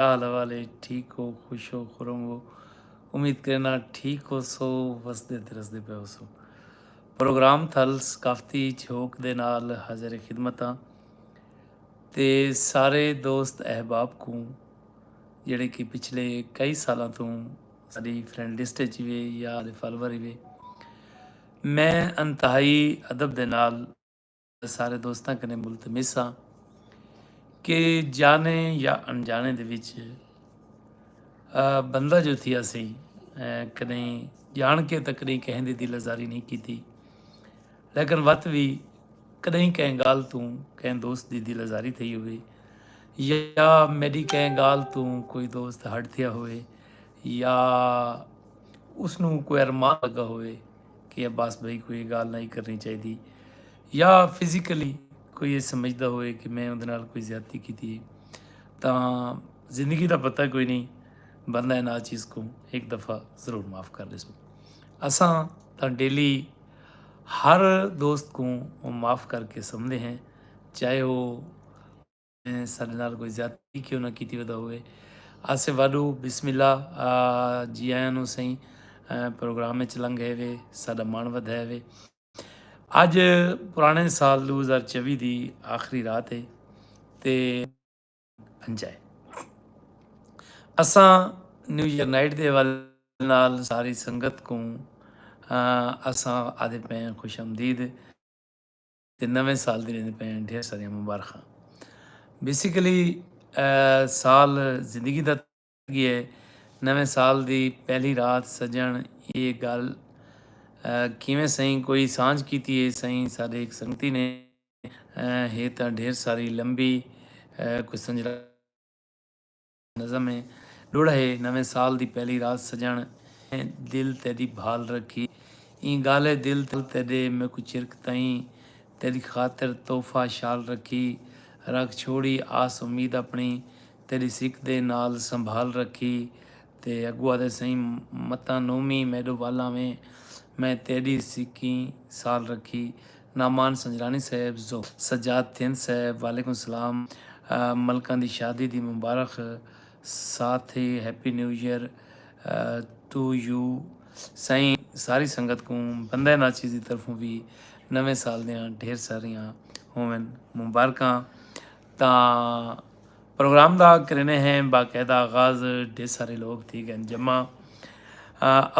हाल वाले ठीक हो, खुश हो, खुरम हो। उम्मीद करना ठीक हो सो ਵਸਦੇ ਤੇ ਰਸਦੇ ਪਏ ਹੋ ਸੋ। ਪ੍ਰੋਗਰਾਮ ਥਲਸ ਕਾਫੀ ਝੋਕ ਦੇ ਨਾਲ ਹਾਜ਼ਰ ਖਿਦਮਤਾਂ ਤੇ ਸਾਰੇ ਦੋਸਤ ਅਹਿਬਾਬ ਨੂੰ ਜਿਹੜੇ ਕਿ ਪਿਛਲੇ ਕਈ ਸਾਲਾਂ ਤੋਂ ਸਾਡੀ ਫਰੈਂਡ ਲਿਸਟ 'ਚ ਵੀ ਜਾਂ ਫਾਲੋਵਰ ਵੀ ਮੈਂ ਇੰਤਹਾਈ ਅਦਬ ਦੇ ਨਾਲ ਸਾਰੇ ਦੋਸਤਾਂ ਕਨੇ ਮੁਲਤਮਿਸ ਹਾਂ ਕਿ ਜਾਣੇ ਜਾਂ ਅਣਜਾਣੇ ਦੇ ਵਿੱਚ ਬੰਦਾ ਜੋ ਥੀ ਅਸੀਂ ਕਦੇ ਜਾਣ ਕੇ ਤਾਂ ਕਦੇ ਕਿਸੇ ਦੀ ਦਿਲਜ਼ਾਰੀ ਨਹੀਂ ਕੀਤੀ ਲੇਕਿਨ ਵਤ ਵੀ ਕਦੇ कंहिं ॻाल्हि तूं कंहिं दोस्त ਦੀ ਦਿਲਜ਼ਾਰੀ थी ਹੋਵੇ ਜਾਂ ਮੇਰੀ कंहिं ॻाल्हि तूं ਕੋਈ ਦੋਸਤ ਹਟ ਥਿਆ ਹੋਵੇ ਜਾਂ ਉਸਨੂੰ ਕੋਈ ਅਰਮਾਨ ਲੱਗਾ ਹੋਵੇ ਕਿ ਅब्बास भाई ਕੋਈ ਗੱਲ ਨਹੀਂ ਕਰਨੀ ਚਾਹੀਦੀ ਜਾਂ ਫਿਜ਼ੀਕਲੀ ਕੋਈ ਇਹ ਸਮਝਦਾ ਹੋਵੇ ਕਿ ਮੈਂ ਉਹਦੇ ਨਾਲ ਕੋਈ ਜ਼ਿਆਦਤੀ ਕੀਤੀ ਤਾਂ ਜ਼ਿੰਦਗੀ ਦਾ ਪਤਾ ਕੋਈ ਨਹੀਂ ਬੰਦਾ ਇਹਨਾਂ ਚੀਜ਼ को एक दफ़ा ज़रूर माफ़ कर ॾिसो असां ਤਾਂ डेली हर दोस्त को वो माफ़ करके समझते हैं चाहे वो साढ़े नाल कोई ज़्यादती क्यों ना की वदा होवे आसे वाडू बिस्मिल्ला जी आयां नूं सही प्रोग्राम में लंघे वे साडा मन वधाया वे अज पुराने साल 2024 की आखिरी रात है ते अंजाए असां न्यू ईयर नाइट के हवाले नाल सारी संगत को असां आदे पे खुश आमदीद ते नवे साल दी लेंदे पे ढेर सारियां मुबारखां बेसिकली साल जिंदगी दा गई है नवे साल दी पहली रात सजन ये गल किवें सही कोई सांझ कीती है सही साडे एक संगती ने है तां ढेर सारी लंबी कोई संजरा नज़म है लोड़ा है नवे साल दी पहली रात सजन दिल तेरी भाल रखी ई गाले दिल तेरे में कुछ चिरक तई तेरी खातिर तोहफा शाल रखी रख छोड़ी आस उम्मीद अपनी तेरी सिख दे नाल संभाल रखी ते अगुआ दे सही मता नोमी मैडो वाला में मैं तेरी सिक्की साल रखी नामान संजरानी साहब जो सजाद थिन साहब वालेकुम सलाम मलकां दी शादी दी मुबारक साथ ही happy new year to you साईं सारी संगत को बंदा नाचीज़ की तरफों भी नवे साल दियां ढेर सारियां होवन मुबारकां तां प्रोग्राम दा करने हैं बाकायदा आगाज़ ढेर सारे लोग थी गए जमा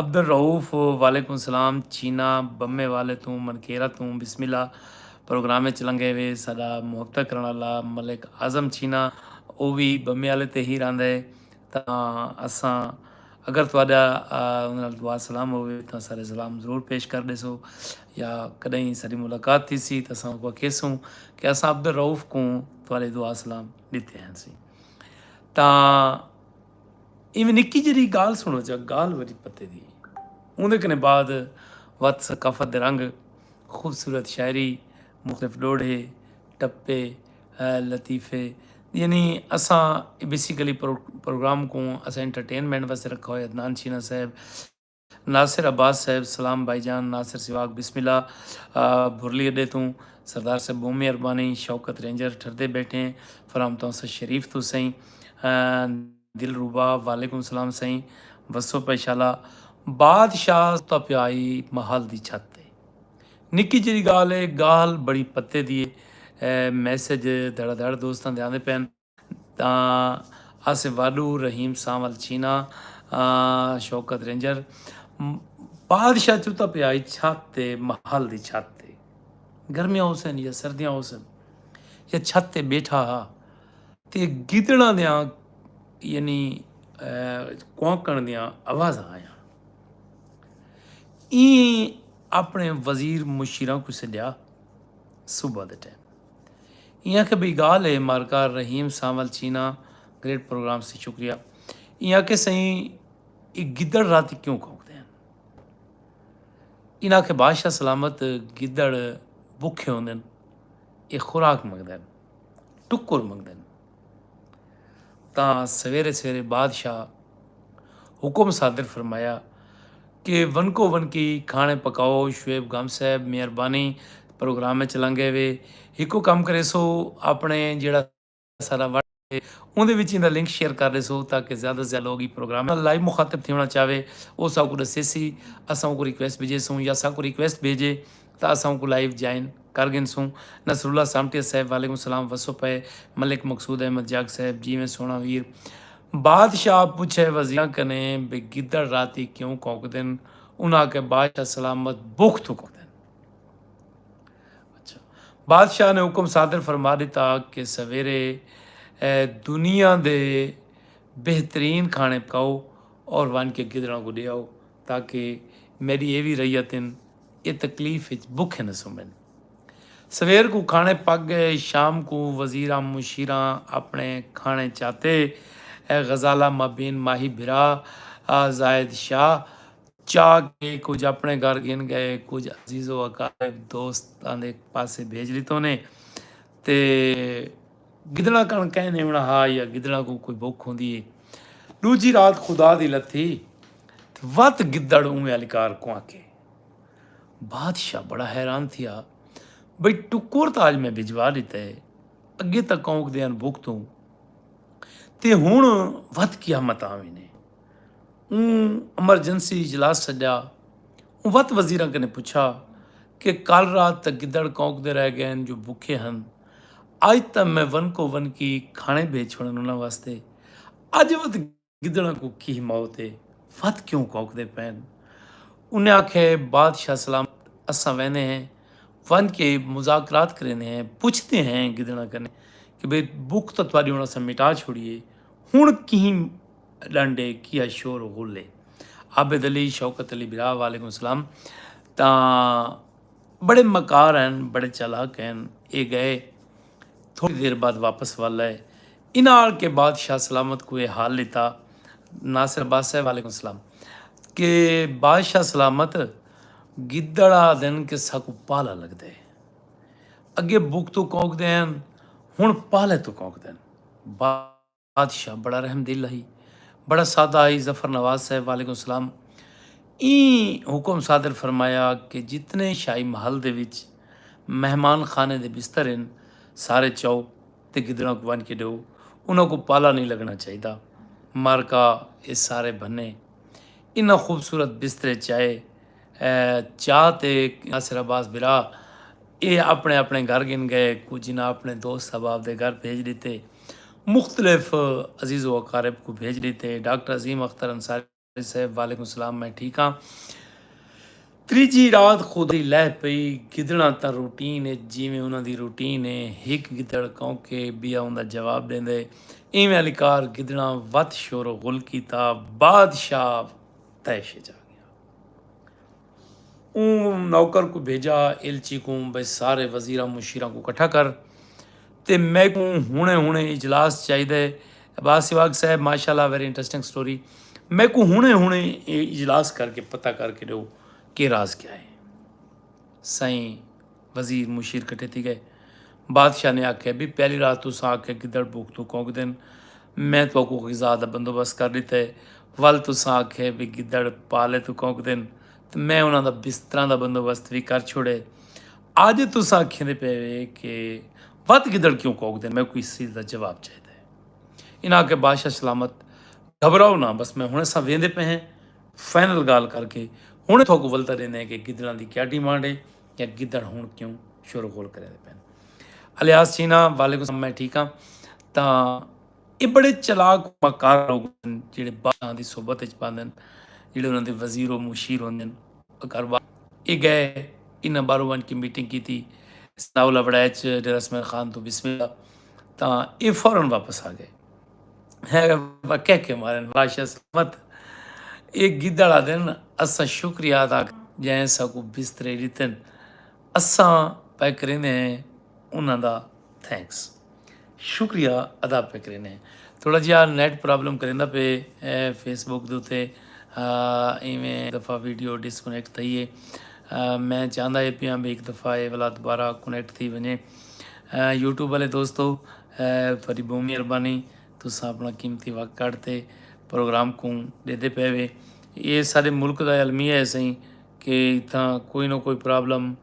अब्दुल रऊफ़ वालेकुम सलाम चीना बम्मे वाले तू मनकेरा तू बिस्मिल्ला प्रोग्राम में लंघे वे साडा मुहब्बत करने वाला मलिक आज़म चीना वो भी बम्मे वाले ते ही रहिंदा है तां असां अगर तुहाडा उन्हां नाल दुआ सलाम होवे तां सारे सलाम ज़रूर पेश कर ॾिसो या कॾहिं साडी मुलाकात थी सी त असां उहा केसूं कि असां अब्दुल रऊफ़ को तुहाडे दुआ सलाम ॾिते आहिनि तां इवें निक्की जी गाल सुनो चा गाल वरी पते दी उहदे कने बाद वत सकाफत दे रंग खूबसूरत शायरी मुख्तलिफ डोड़े टप्पे लतीफ़े यानी असां बेसिकली प्रोग्राम को असां एंटरटेनमेंट वास्ते रखा हुआ अदनान चीना साहब नासिर अब्बास साहब सलाम भाईजान नासिर सिवाग बिस्मिल्ला बुरली अड्डे तू सरदार साहब बोमी अरबानी शौकत रेंजर ठरदे बैठे फराम तो शरीफ तो सही दिल रूबा वालेकुम सलाम सही वसो पैशाला बादशाह तो प्याई महल दी छत निक्की जी गाल है गाल बड़ी पत्ते दी मैसेज धड़ा धड़ दोस्तों दे आंदे पैन तां आसे वाडू रहीम सावल चीना शौकत रेंजर बादशाह चुता प्याई छत ते महल दी छत ते गर्मियां होसन या सर्दियां होसन या छत ते बैठा हा ते गिदड़ा दियां यानी कौंकण दियां आवाज़ां आया ई अपने वज़ीर मुशीरा को सद्या सुबह के टाइम इं के भाई गाल है मारका रहीम सावल चीना ग्रेट प्रोग्राम से शुक्रिया इं के सही एक गिदड़ रात क्यों कौंकते हैं इन्ह के बादशाह सलामत गिदड़ भुखे होंगे ये खुराक मंगते हैं टुकुर मंगते हैं तां सवेरे सवेरे बादशाह हुक्म सादिर फरमाया कि वन को वन की खाने पकाओ शुएब गम साहब मेहरबानी प्रोग्राम में लंघे वे हिको कम करे सो अपने जेड़ा सारा ਉਹਦੇ ਵਿੱਚ ਇਹਦਾ ਲਿੰਕ ਸ਼ੇਅਰ ਕਰ ਰਹੇ ਸੋ ਤਾਂ ਕਿ ਜ਼ਿਆਦਾ ਤੋਂ ਜ਼ਿਆਦਾ ਲੋਕ ਇਹ प्रोग्राम लाइव मुखातिब थियणु चाहे वो असांखे ॾसे सी असांखे रिक्वेस्ट भेजे सूं या असांखे रिक्वेस्ट भेजे तो असांखे लाइव ज्वाइन कर गिन सूं। नसरुल्ला सामटिया साहब वालेकुम सलाम वसो पे मलिक मकसूद अहमद जाग साहब जी में सोना वीर बादशाह पूछे वजीरा कने बे गिद्दड़ राती क्यों कौकदन उन्हें आके बादशाह सलामत भुख तो कौकदन। अच्छा बादशाह ने हुक्म सादर फरमा दिता कि सवेरे दुनिया दे बेहतरीन खाने पकाओ और वन के गिदड़ों को ले आओ ताकि मेरी ये भी रैयतिन ये तकलीफ भुखे न सुमन। सवेर को खाने पक गए, शाम को वजीरा मुशीरा अपने खाने चाहते गजाला मबीन माही बिरा जायद शाह चाह के कुछ अपने घर गिन गए, कुछ अजीज़ो अकाब दोस्तां दे पासे भेज ली तो ने ते गिदड़ा कण कहने होना हाँ या गिदड़ा को कोई भुख होंदी है। दूजी रात खुदा दी लथी वत गिदड़ उमें अलिकार को आके बादशाह बड़ा हैरान थिया बई टुकुर तो आज मैं भिजवा दिता है अगे तक कौंक दे भुख तू ते हुण वत कियामत आवी ने एमरजेंसी इजलास सजा वत वजीरा कने पूछा कि कल रात तक गिदड़ कौंकते रह गए जो भुखे हैं अज तक मैं वन को वन की खाने भेज छोड़न उन्होंने वास्ते अज वत गिदड़ा को की मौत है वत क्यों कौकते पैन। उन्हें आखे बादशाह सलाम असा वहने हैं वन के मुजाकरात करने हैं पूछते हैं गिदड़ा करने कि भाई भुख तो तुम्हारी होना से मिटा छोड़िए हुण की डांडे किया शोर गुले। आबिद अली शौकत अली बिरा वालेकुम सलाम ता बड़े मकार हैं बड़े चालाक हैं ये गए थोड़ी देर बाद वापस वाला है इनाल के बादशाह सलामत को ये हाल लेता नासिर अब्बास साहब वालेकुम सलाम के बादशाह सलामत गिद्दड़ा दिन के साकू पाला लगते अगे बुक तो कौक देन हुण पाले तो कौक देन। बादशाह बड़ा रहमदिल ही बड़ा सादा ही जफ़र नवाज साहब वालेकुम सलाम ई हुक्म सादर फरमाया कि जितने शाही महल दे विच मेहमान खाने दे बिस्तर हैं सारे चाओ तो गिदड़ा को बन के दो उन्होंने को पाला नहीं लगना चाहिए मार का ये सारे बने इन्ना खूबसूरत बिस्तरे चाहे चाहते नासिर अब्बास बिरा ये अपने अपने घर गिन गए कुछ इन्हें अपने दोस्त अहबाब के घर भेज देते मुख्तलिफ अजीज़ व अकारब को भेज देते। डॉक्टर अजीम अख्तर अंसारी साहब वालेकुम सलाम मैं ठीक हाँ। त्रीजी रात खुद ही लह पई गिदड़ा तो रूटीन है जिमें उन्होंने रूटीन है एक गिदड़ कौके बिया उनका जवाब देंदे इवें अलिकार गिदड़ा वत शोर गुल किया बादशाह तैशे जा गया। नौकर को भेजा एलची को भाई सारे वजीरा मुशीरा को इकट्ठा कर ते मैं को हुणे हुणे इजलास चाहिए। अब्बास सिवाग साहब माशाल्लाह वेरी इंटरेस्टिंग स्टोरी मैं को हुणे हुणे इजलास करके पता करके दो कि राज क्या है। साईं वजीर मुशीर कट्ठे थी गए बादशाह ने आख्या भी पहली रात तुस आख्या गिदड़ भुख तो कौक दिन मैं तो को गिज़ा का बंदोबस्त कर दिता है वल तुस आख्या भी गिदड़ पाले तो कौक दिन तो मैं उन्होंने बिस्तरा का बंदोबस्त भी कर छोड़े अज तुस आखे पे कि वत गिदड़ क्यों कौक दिन मैं कोई इस चीज़ का जवाब चाहिए है। इन्हें आके बादशाह सलामत घबराओ ना बस मैं हूँ सब वेंदे पे हैं फाइनल गाल करके हूँ थोक वलता रहने कि गिदड़ा की क्या डिमांड है या गिदड़ हूँ क्यों शोर गोल करे पैन। अलियास चीना वालेकुम मैं ठीक हाँ। तो ये बड़े चलाक मकार लोग जो बादशाह की सोबत पाते हैं जोड़े उन्होंने वजीर मुशीर होंगे अकारबा ये गए इन्हें बारो वन की मीटिंग की थी सनाउला वड़ैच रसमैन खान तो बिस्मिल्ला तो ये फौरन वापस आ गए है कह के मारे बादशाह सलामत एक गिदड़ आते हैं असा शुक्रिया अदा जैं को बिस्तरे दिते असा पे करें उन्होंने थैंक्स शुक्रिया अदा पे करें। थोड़ा जिहा नैट प्रॉब्लम करेंदा पे फेसबुक के उत्ते इवें दफ़ा वीडियो डिसकनैक्ट थी है मैं चाहता है पिया भी एक दफ़ा ये वाला दोबारा कनैक्ट थी वने। यूट्यूब वाले दोस्तों थोड़ी बहुत मेहरबानी तुस अपना कीमती वक्त कढ़ते प्रोग्राम को देते पे वे ये सारे मुल्क का अलमिया है सही कि इतना कोई ना कोई प्रॉब्लम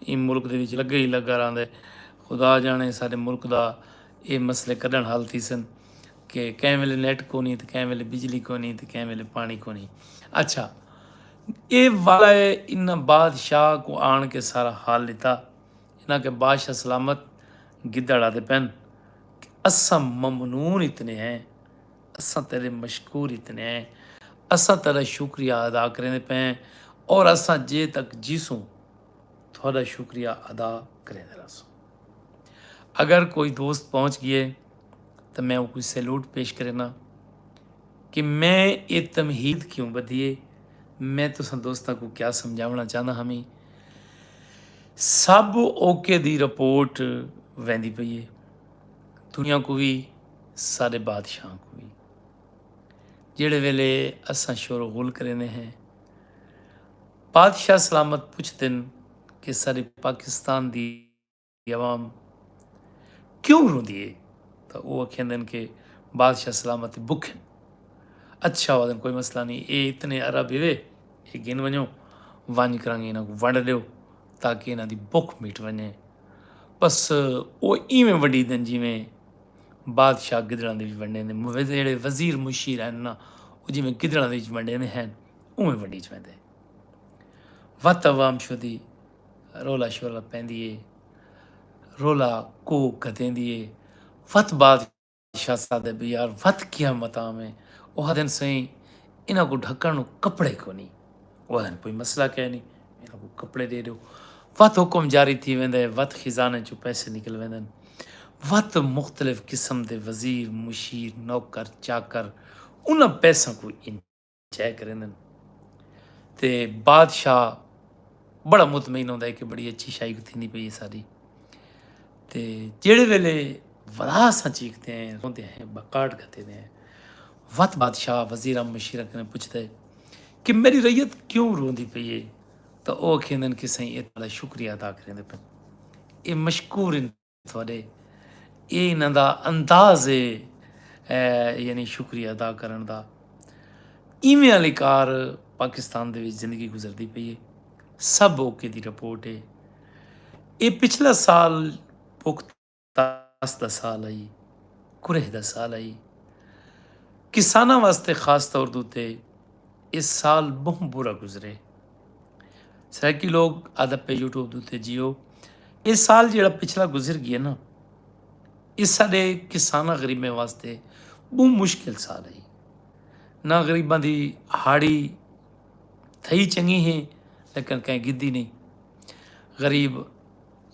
इन मुल्क दे विच लगे ही लगा रहा खुदा जाने सारे मुल्क का ये मसले कढ़न हल थी सन। कि कंहिं वेले नेट कोन्हे त कंहिं वेले बिजली कोन्हे त कंहिं वेले पाणी कोन्हे। अच्छा, ये वाला इन बादशाह को आण के सारा हाल लिता। इन्हां के बादशाह सलामत गिद्दड़ आदे पैन, असां ममनून इतने हैं, असां तेरे मशकूर इतने हैं, असां तेरा शुक्रिया अदा करेंदे पे हैं और असां जे तक जीसूं थोड़ा शुक्रिया अदा करेंदे रहसूं। अगर कोई दोस्त पहुंच गए तो मैं वो कोई सैल्यूट पेश करना कि मैं ये तमहीद क्यों बधिए। मैं तुसां दोस्तां को क्या समझावना चाहना हमी, सब ओके दी रिपोर्ट वेंदी पई है, दुनिया को भी सारे बादशाह को भी। जेड़े वेले असां शोर गुल करेंदे हैं, बादशाह सलामत पुछदे न कि सारे पाकिस्तान दी अवाम क्यों रोंदी है, तो वो आखेंदे न कि बादशाह सलामत भुखे। अच्छा वदन कोई मसला नहीं, ये इतने अरब इवे ये गिन वञो, वंज करांगे इन्हां को वंड ॾियो ताकि इन्हां दी भुख मिट वञे। बस वो इवें वंडी देन जिवें बादशाह गिदड़ां दे विच वंडे ने। जेड़े वज़ीर मुशीर हैं ना, वो जिवें गिदड़ां दे विच वंडे ने हैं, उवें वंडी च वेंदे। वत अवाम शुदी रौला शौला पैंदी है, रौला को कतेंदी है। वत बादशाह सादे भी यार वत क्या मताम है। वो दिन सही इन्हां को ढकण नूं कपड़े कोनी। वो दिन कोई मसला कह नहीं, इन्हां को कपड़े दे ॾियो। वत हुकुम जारी थी वेंदे, वत खिज़ाने चों पैसे निकल वेंदन। वत मुख़्तलिफ़ क़िस्म दे वज़ीर मुशीर नौकर चाकर उन पैसों को इंजॉय करेंदन ते बादशाह बड़ा मुतमईन होंदा है कि बड़ी अच्छी शाही थींदी पई है सारी। ते जेड़े वेले वड़ा सां चीखते हैं, रोंदे हैं, बकाट करते हैं, वत बादशाह वज़ीर मुशीर कने पुछदे कि मेरी रैयत क्यों रोंदी पई है, तो वो आखेंदन कि सही ये तुहाड़ा शुक्रिया अदा करेंदे पे, ये मशकूर इन थोड़े, ये इन्हां दा अंदाज़ है यानी शुक्रिया अदा करन दा। इवें आली कार पाकिस्तान दे विच जिंदगी गुजरदी पई है, सब ओके दी रिपोर्ट है। ये पिछला साल पुख्तास दा साल आई, कुरेह दा साल आई, किसानां वास्ते खास तौर दे उत्ते इस साल बहुत बुरा गुजरे। सैकड़े लोग आदे पे यूट्यूब दे उत्ते जियो, इस साल जेड़ा पिछला गुजर गया ना, इस साडे किसानां गरीबें वास्ते बहुत मुश्किल साल आई। ना गरीबां दी हाड़ी थई चंगी है, लेकिन कहीं गिद्दी नहीं। गरीब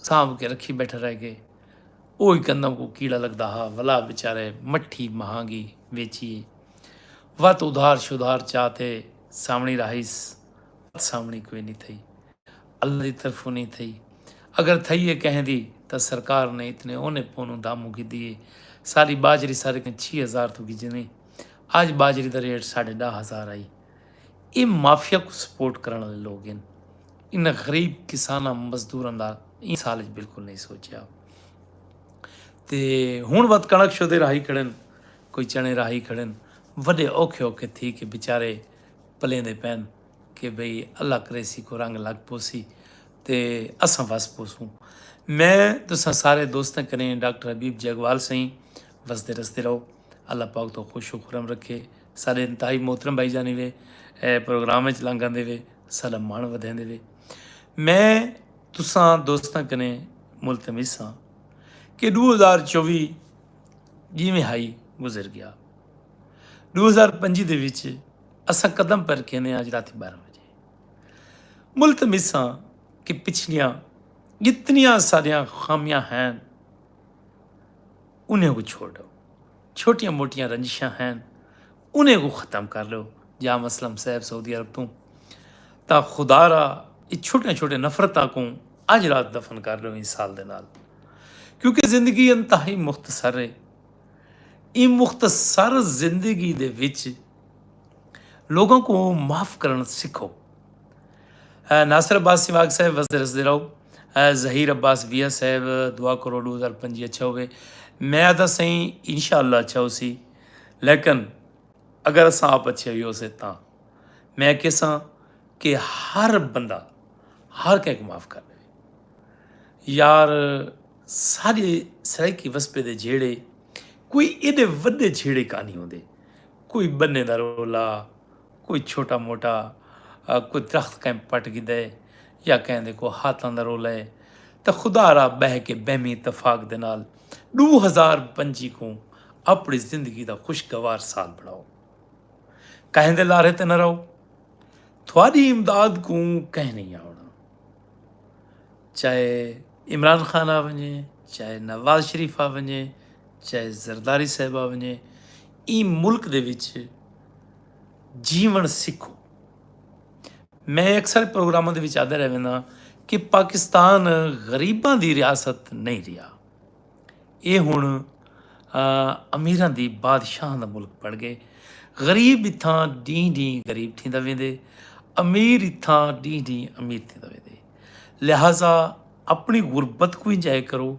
सांभ के रखी बैठे रह गए, वो ही कंदों को कीड़ा लगता हा, वला बेचारे मट्ठी महांगी वेचिए। वत उधार शुधार चाहते सामणी राहिस, सामणी कोई नहीं थी, अल्लाह की तरफों नहीं थी। अगर थी है कहें दी तो सरकार ने इतने ओने पोनू दामू की दिए। सारी बाजरी सारे 6,000 तो की जिनी, आज बाजरी का रेट 10,500 आई। ये माफिया को सपोर्ट करने वाले लोग इन इन गरीब किसानां मजदूरां दा इस साल बिल्कुल नहीं सोचा। तो हुण वत कणक शुदे राही खड़न, कोई चने राही खड़न, वड्डे औखे औखे थी कि बेचारे पलेंदे पैन कि बई अल्लाह करे सी को रंग लग पोसी ते असां वस पोसूं। मैं तुसां सारे दोस्तें करें डॉक्टर हबीब जगवाल सही वसदे रसते रहो, अल्लाह पाक तो खुश खुरम रखे। सारे इंतहाई मोहतरम भाई जाने वे प्रोग्राम च लंघांदे वे, साडा मन वधांदे वे। मैं तुसां दोस्तां कने मुलतमिस हाँ कि 2024 जिमें हाई गुजर गया, 2025 दे विच असां कदम पर रखे ने अज रात 12 बजे। मुलतमिस हाँ कि पिछलियां जितनियां सारियां खामियां हैं उन्हें को छोड़ दो, छोटियां मोटियां रंजिशां हैं उन्हें को ख़त्म कर लो। जा मसलम साहब सऊदी अरब तो ता खुदारा ये छोटे छोटे नफरतां को अज रात दफन कर लो इस साल दे नाल, क्योंकि जिंदगी इंतहाई मुख्तसर है। इन मुख्तसर जिंदगी दे विच लोगों को माफ़ करना सीखो। नासिर अब्बास सिवाग साहब वसदे रसदे रहो, जहीर अब्बास विया साहब दुआ करो 2025 अच्छा होवे। मैं आदा सही इंशाअल्लाह अच्छा हो सी, लेकिन अगर अस आप अच्छे हो से तां मैं किसा कि हर बंदा हर कैक माफ़ कर दे यार। सारे सराइकी वसपे दे जेड़े कोई एडे वड्डे छेड़े का नहीं होंदे। कोई बन्ने दा रोला, कोई छोटा मोटा कोई दरख्त कैं पट गिदा है या कहंदे को हाथां दा रोला है। तो खुदा रा बह के बहमी इतफाक दे नाल 2025 को अपनी जिंदगी दा खुशगवार साल बनाओ। कहंदे लारे ते न रहो, थोड़ी इमदाद को कह नहीं आवना। चाहे इमरान खान आ वञे, चाहे नवाज शरीफ आ वञे, चाहे ज़रदारी साहब आ वञे, ई मुल्क दे विच जीवन सिखो। मैं अक्सर प्रोग्रामां दे विच आखदा रह कि पाकिस्तान गरीबां दी रियासत नहीं रहा। ये हुण अमीरां दी बादशाहां दा मुल्क बण गए। गरीब इत्थां डी डी गरीब थींदा वेंदे, अमीर इत्थां डी डी अमीर थींदा वेंदे। लिहाजा अपनी गुरबत को इंजॉय करो।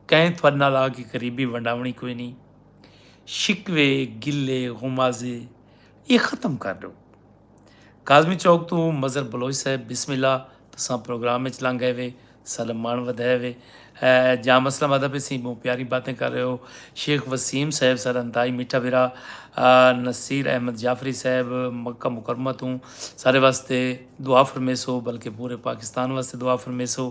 कैं थुआढ़े नाल आ के गरीबी वंडावणी कोई नहीं। शिकवे गिले गुमाजे ये ख़त्म कर दो। काज़मी चौक तो मज़र बलोच साहब बिस्मिल्लाह तुसां प्रोग्राम में लंघ गए वे, सलमान वधाए वे। जाम असलम अदब सी बहुत प्यारी बातें कर रहे हो। शेख वसीम साहब सर अंताई मीठा बिरा, नसीर अहमद जाफरी साहब मक्का मुकरमा तू सारे वास्ते दुआ फरमेसो, बल्कि पूरे पाकिस्तान वास्ते दुआ फरमेसो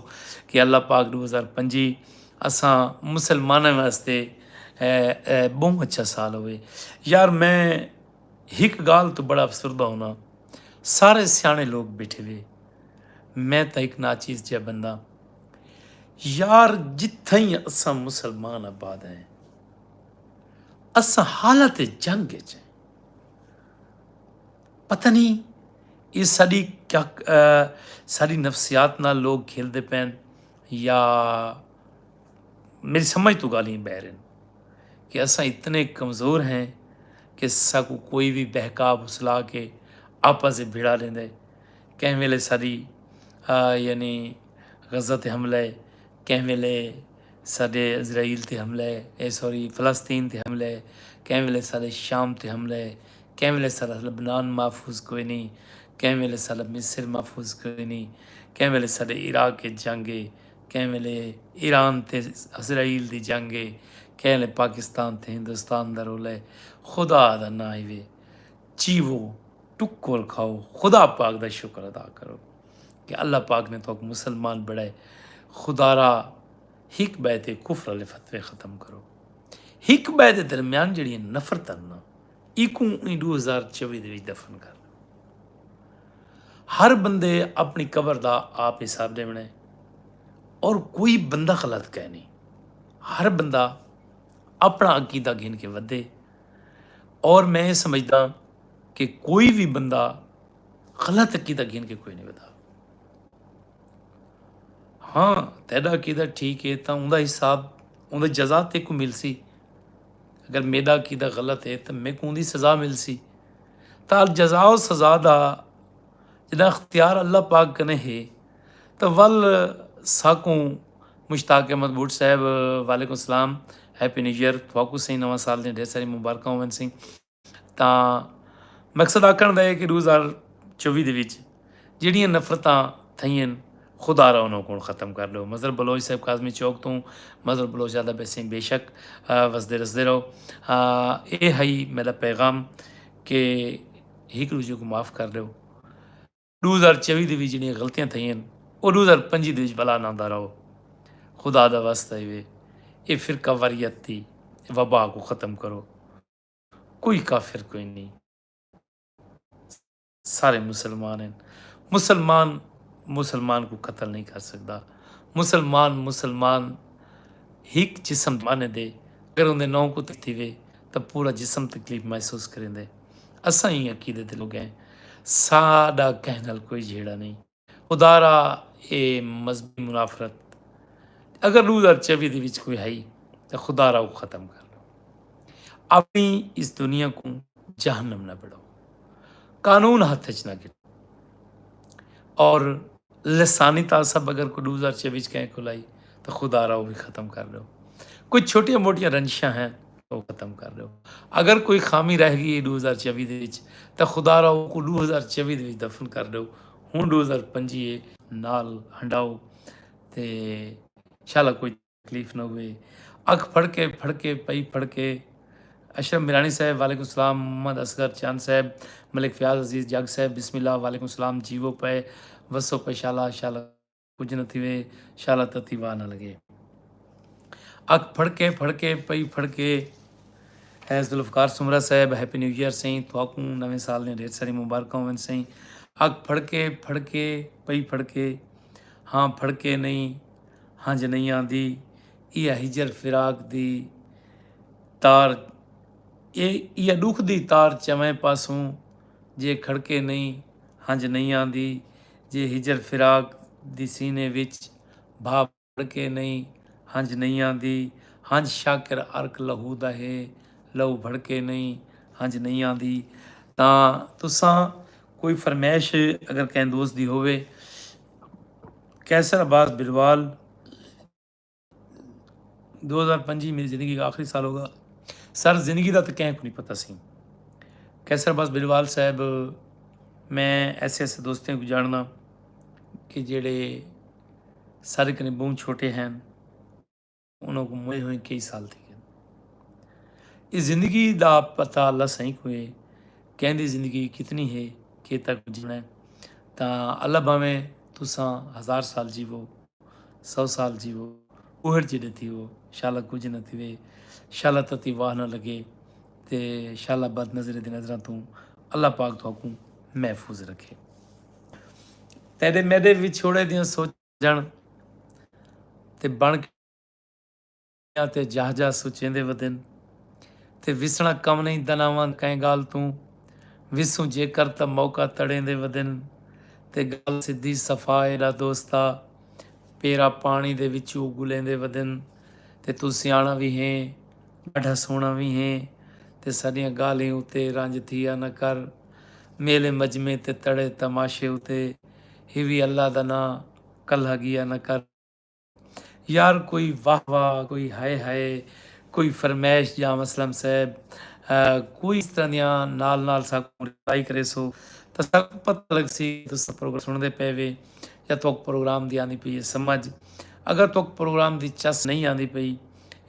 कि अल्लाह पाक 2025 असां मुसलमानों वास्ते बहुत अच्छा साल होवे। यार मैं एक गाल तो बड़ा अफसरदा होना, सारे सियाने लोग बैठे हुए, मैं तो एक नाचीज़ जिहा बंदा। यार जिथे ही असां मुसलमान आबाद हैं, असां हालत जंग च हैं। पता नहीं ये साड़ी क्या सारी नफसियात नाल लोग खेलते पैन या मेरी समझ तो गाली बहर कि असां इतने कमज़ोर हैं कि साकू कोई भी बहका फुसला के आपस से भिड़ा लेंदे। कैं वेले साड़ी यानी गज़ा ते हमला है, कैं वेले साडे इजराइल ते हमला है, सॉरी फ़लस्तीन ते हमला है, कैं वेले साडे शाम ते हमला है, कैं वेले साडा लबनान महफूज कोई नहीं, कैं वेले साडा मिस्र महफूज कोई नहीं, कैं वेले साडे इराक के जंग है, कैं वेले ईरान ते इजराइल दी जंग है, कैं वेले पाकिस्तान ते हिंदुस्तान दा रोला है। खुदा दा ना वे जीवो टुक्कर खाओ, खुदा पाक दा शुक्र अदा करो कि अल्लाह पाक ने तो मुसलमान बढ़ाए। खुदारा हिक बैते कुफर वाले फतवे ख़त्म करो। हिक बैते दरम्यान जड़ी नफरत ना इकू 2024 दे विच दफन कर। हर बंदे अपनी कबर दा आप हिसाब देना है और कोई बंदा गलत कह नहीं। हर बंदा अपना अकीदा गिन के वधे और मैं समझदा कि कोई भी बंदा गलत अकीदा गिन के कोई नहीं वधा। हाँ तेरा अकीदा ठीक है तो उनका हिसाब उनका जजा ते को मिल सी। अगर मेरा अकीदा गलत है तो मैं को उनकी सज़ा मिल सी। तो जजा और सज़ा का जिना अख्तियार अल्लाह पाक कने है तो वल साकू मुश्ताक अहमद बुट साहब वालेकुम सलाम, हैप्पी न्यू ईयर थोकू सही नवा साल दी ढेर सारी मुबारक होवन सी। तो मकसद आखण दा है कि 2024 दे विच जिहड़ियां नफरतां थईयां खुदारा उन्होंने को ख़त्म कर लो। मज़र बलोच साहब काज़मी चौक तो मज़र बलोच ज़्यादा बेसिंग बेशक वसदे रसदे रहो। ये है मेरा पैगाम कि एक दूजे को माफ़ कर दो। 2024 की जी गलतियां थी वो 2025 भला ना आंदा रहो। खुदा दा वास्ता वे ये फिरका वारियत की वबा को ख़त्म करो। कोई काफिर कोई नहीं, सारे मुसलमान हैं। मुसलमान मुसलमान को कत्ल नहीं कर सकता। मुसलमान एक जिसम माने दे अगर उन्हें नौ को तकलीफ वे तो पूरा जिसम तकलीफ महसूस करेंदे। असा ही अकीदे दे लोग हैं, साडा कहना कोई झेड़ा नहीं। खुदारा ये मजहबी मुनाफरत अगर 2024 दे विच कोई है तो खुदारा वो ख़त्म कर लो। अपनी इस दुनिया को जहन्नम ना बढ़ाओ, कानून हाथ च ना गिरो और लसानी तासब अगर कोई 2024 कहें को लाई तो खुदारा वो भी ख़त्म कर लो। कोई छोटिया मोटिया रंजिशां हैं तो ख़त्म कर लो। अगर कोई खामी रह गई 2024 तो खुदारा को 2024 दफन कर दो। हूँ 2025 नाल हंडाओ तो शाला कोई तकलीफ ना हुए। अख फड़के पई फड़के अशरफ मिरानी साहब वालेकुम सलाम, मोहम्मद असगर चंद साहब, मलिक फयाज अजीज़ जग साहब बिस्मिल्लाह वालेकुम सलाम, जीवो पे वसो पे शाला शाला कुछ न थिवे शाला तती वाह न लगे। अख फड़के पई फड़के है जुल्फकार सुमरा साहब हैप्पी न्यू ईयर सही थोकू नवे साल ने ढेर सारी मुबारक होवन सही। अख फड़के पई फड़के हाँ फड़के नहीं हंज नहीं आंदी इह हिजर फिराक दी तार ਇਹ ਦੁੱਖ ਦੀ ਤਾਰ ਚਵੇਂ ਪਾਸੋਂ ਜੇ ਖੜਕੇ ਨਹੀਂ ਹੰਝ ਨਹੀਂ ਆਂਦੀ ਜੇ ਹਿਜਰ ਫਿਰਾਕ ਦੀ ਸੀਨੇ ਵਿੱਚ ਭਾ ਭੜਕੇ ਨਹੀਂ ਹੰਝ ਨਹੀਂ ਆਂਦੀ ਹੰਝ ਸ਼ਾਕਿਰ ਅਰਕ ਲਹੂ ਦਾ ਹੈ ਲਹੂ ਭੜਕੇ ਨਹੀਂ ਹੰਝ ਨਹੀਂ ਆਂਦੀ। ਤਾਂ ਤੁਸਾਂ ਕੋਈ ਫਰਮੈਸ਼ ਅਗਰ ਕਿਸੇ ਦੋਸਤ ਦੀ ਹੋਵੇ कैसर अब्बास बिरवाल 2025 मेरी ज़िंदगी का आखिरी साल होगा सर जिंदगी का तो कैं को नहीं पता सी। कैसर अब्बास बिरवाल साहब मैं ऐसे दोस्तों को जानना कि जेड़े सारे कने बहुत छोटे हैं उन्होंने मोए हुए कई साल थे। इस जिंदगी का पता अल्लाह सही हुए कहती जिंदगी कितनी है कि तक जीना है तो अल्लाह भावें तुसां 1000 साल जीवो 100 साल जीवो उहड़ जेड़े थी वो शाला कुछ न थिवे शाला तती वाह न लगे तो शाला बद नज़रे दी नज़रां तू अल्लाह पाक तुहाकू महफूज रखे। तेरे मेरे विछोड़े दियां सोचण ते बण ते जहाजा सुचेंदे वदन ते विसना कम नहीं दनावां कैं गाल तू विसू जेकर त मौका तड़ेंदे वदन ते गल सिद्धी सफाए दा दोस्ता पेरा पानी दे विचों गुलेंदे वदन ते तू सियाणा भी है ॾाढा सोहना भी है ते साडियां गालें उते रंज थिया न कर मेले मजमे ते तड़े तमाशे उते हिवी अल्लाह दा ना कल्हा गिया न कर। यार कोई वाह वाह कोई हाय हाय कोई फरमैश या मसलम साहब कोई इस तरह दियां नाल साकू रिप्लाई करे सो तो सब पता लग सी तुस प्रोग्राम सुनते पे वे या तो प्रोग्राम दी आंदी पई है समझ अगर तो प्रोग्राम दी चस नहीं आंदी पई